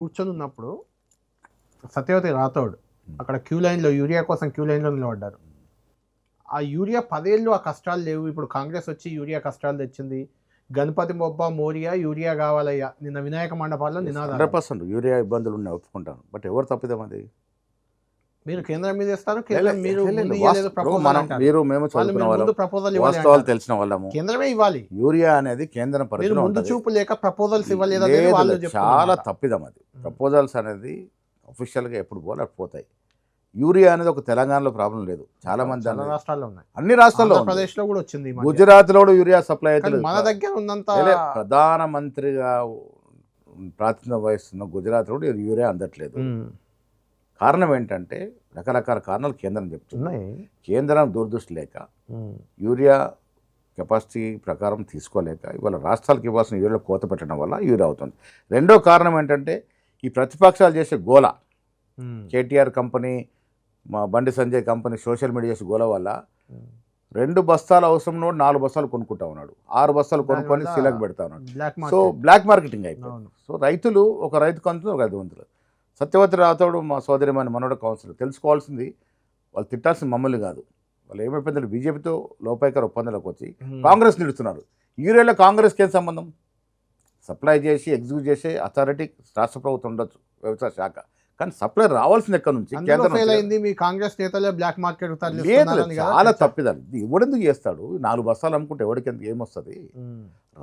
కూర్చొని ఉన్నప్పుడు సత్యవతి రాథోడ్ అక్కడ యూరియా కోసం క్యూ లైన్లో నిలబడ్డారు. ఆ యూరియా 10 ఏళ్ళు ఆ కష్టాలు లేవు. ఇప్పుడు కాంగ్రెస్ వచ్చి యూరియా కష్టాలు తెచ్చింది. గణపతి బొబ్బ మోరియా యూరియా కావాలయ్యా నిన్న వినాయక మండపాల్లో నినాదాలు. 100% యూరియా ఇబ్బందులు ఉన్నాయి, ఒప్పుకుంటాను. బట్ ఎవరు తప్పిదం అది? మీరు కేంద్రం మీద ఇస్తారు, లే, లే, మీరు లే, లే, ముందు వాస్తవం. ఇవ్వలేదు ఇప్పుడు ప్రపోజల్ మనం అంటారు. మేము వాళ్ళు చదువుకున్న మీరు వాళ్ళం, ముందు ప్రపోజల్ ఇవ్వాలి వాస్తవాలు అంటారు. తెలిసిన వాళ్ళము. కేంద్రమే ఇవ్వాలి. యూరియా అనేది కేంద్రం మీరు పరిధిలో ముందు ఉంటుంది. చూపు లేక ప్రపోజల్స్ ఇవ్వలేదని లేదు, వాళ్ళు లేదు, చెప్తున్నారు. చాలా తప్పిదం అది. ప్రపోజల్స్ అనేది అఫీషియల్గా ఎప్పుడు పోలే పోతాయి. యూరియా అనేది ఒక తెలంగాణలో ప్రాబ్లం లేదు, చాలా మంది చాలా రాష్ట్రాల్లో ఉన్నాయి. అన్ని రాష్ట్రాల్లో ఉంది. ఆంధ్రప్రదేశ్ లో కూడా వచ్చింది ఈ మధ్య. గుజరాత్ లో కూడా యూరియా సప్లై అయితే కానీ మన దగ్గర ఉన్నంత ప్రధానమంత్రిగా ప్రాతినిధ్యం వహిస్తున్న గుజరాత్ లో కూడా యూరియా అందట్లేదు. కారణం ఏంటంటే రకరకాల కారణాలు కేంద్రం చెప్తుంది. ఉన్నాయి. కేంద్రం దూరదృష్టి లేక యూరియా కెపాసిటీ ప్రకారం తీసుకోలేక ఇవాళ రాష్ట్రాలకు ఇవ్వాల్సిన యూరియా కోత పెట్టడం వల్ల యూరియా అవుతుంది. రెండో కారణం ఏంటంటే ఈ ప్రతిపక్షాలు చేసే గోల, కేటీఆర్ కంపెనీ, మా Bandi Sanjay company social media చేసే గోల వల్ల 2 బస్తాలు అవసరం 4 బస్తాలు కొనుక్కుంటా ఉన్నాడు, 6 బస్తాలు కొనుక్కొని సీలకు పెడతా ఉన్నాడు. సో బ్లాక్ మార్కెటింగ్ అయిపోయింది. సో రైతులు, ఒక రైతు కంతులు, ఒక రైతు వంతులు. సత్యవతి రాథోడ్ మా సోదరిమని మనోడ కౌన్సిలర్ తెలుసుకోవాల్సింది, వాళ్ళు తిట్టాల్సిన మమ్మల్ని కాదు. వాళ్ళు ఏమైపోయిందంటే బీజేపీతో లోపాయకర ఒప్పందాలకు వచ్చి కాంగ్రెస్ నిలుస్తున్నారు. యూరియాలో కాంగ్రెస్కి ఏం సంబంధం? సప్లై చేసి ఎగ్జిక్యూట్ చేసే అథారిటీ రాష్ట్ర ప్రభుత్వం ఉండొచ్చు, వ్యవసాయ శాఖ, కానీ సప్లై రావాల్సింది ఎక్కడి నుంచి? మీ కాంగ్రెస్ నేతలే బ్లాక్ మార్కెట్ చాలా తప్పిదాలు. ఎవడెందుకు చేస్తాడు? 4 బస్తాలు అమ్ముకుంటే ఎవరికి ఏమొస్తుంది?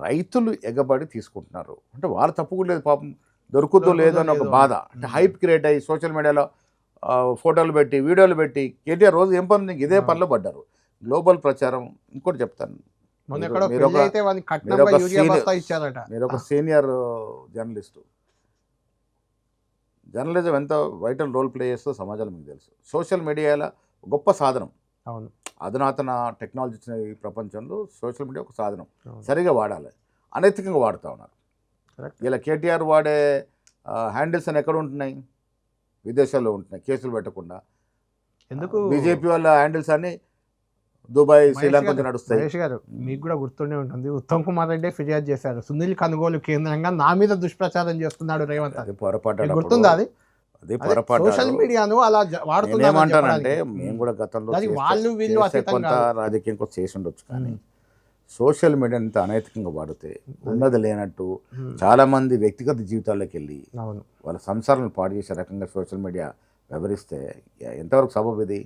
రైతులు ఎగబడి తీసుకుంటున్నారు అంటే వాళ్ళ తప్పు కూడా లేదు పాపం, దొరుకుతుందో లేదో అని ఒక బాధ. అంటే హైప్ క్రియేట్ అయ్యి సోషల్ మీడియాలో ఫోటోలు పెట్టి వీడియోలు పెట్టి కేటీఆర్ రోజు ఏం పని ఇదే పనిలో పడ్డారు. గ్లోబల్ ప్రచారం. ఇంకోటి చెప్తాను, మీరు ఒక సీనియర్ జర్నలిస్టు, జర్నలిజం ఎంత వైటల్ రోల్ ప్లే చేస్తుందో సమాజంలో మీకు తెలుసు. సోషల్ మీడియాలో గొప్ప సాధనం. అవును, అధునాతన టెక్నాలజీ ఇచ్చిన ఈ ప్రపంచంలో సోషల్ మీడియా ఒక సాధనం. సరిగా వాడాలి, అనైతికంగా వాడుతూ ఉన్నారు. ఇలా కేటీఆర్ వాడే హ్యాండిల్స్ అని ఎక్కడ ఉంటున్నాయి? విదేశాల్లో ఉంటున్నాయి, కేసులు పెట్టకుండా. ఎందుకు బీజేపీ వాళ్ళ హ్యాండిల్స్ అన్ని దుబాయ్, శ్రీలంక నడుస్తాయి. మహేష్ గారు, మీకు కూడా గుర్తుండే ఉంటుంది, ఉత్తమ్ కుమార్ రెడ్డి ఫిర్యాదు చేశారు, సునీల్ కొనుగోలు కేంద్రంగా నా మీద దుష్ప్రచారం చేస్తున్నాడు రేవంత్. అది పొరపాటు, గుర్తుందా? అది పొరపాటు. సోషల్ మీడియాను అలా వాడుతున్నారు. ఏమంటానంటే మేము కూడా గతంలో వాళ్ళు వీళ్ళు కొంత రాజకీయం కొంత చేసి ఉండొచ్చు, కానీ సోషల్ మీడియా ఇంత అనైతికంగా వాడితే ఉన్నది లేనట్టు చాలా మంది వ్యక్తిగత జీవితాల్లోకి వెళ్ళి వాళ్ళ సంసారాలను పాడు చేసే రకంగా సోషల్ మీడియా వ్యవహరిస్తే ఎంతవరకు సబబు ఇది?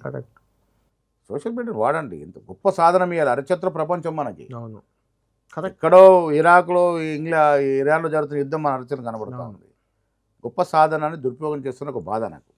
సోషల్ మీడియా వాడండి, ఎంత గొప్ప సాధనం ఇవ్వాలి. అరచత్ర ప్రపంచం మనకి. ఎక్కడో ఇరాక్లో, ఇరాన్లో జరుగుతున్న యుద్ధం మన అరచన కనబడుతూ ఉంది. గొప్ప సాధనాన్ని దురుపయోగం చేస్తున్న ఒక బాధ నాకు.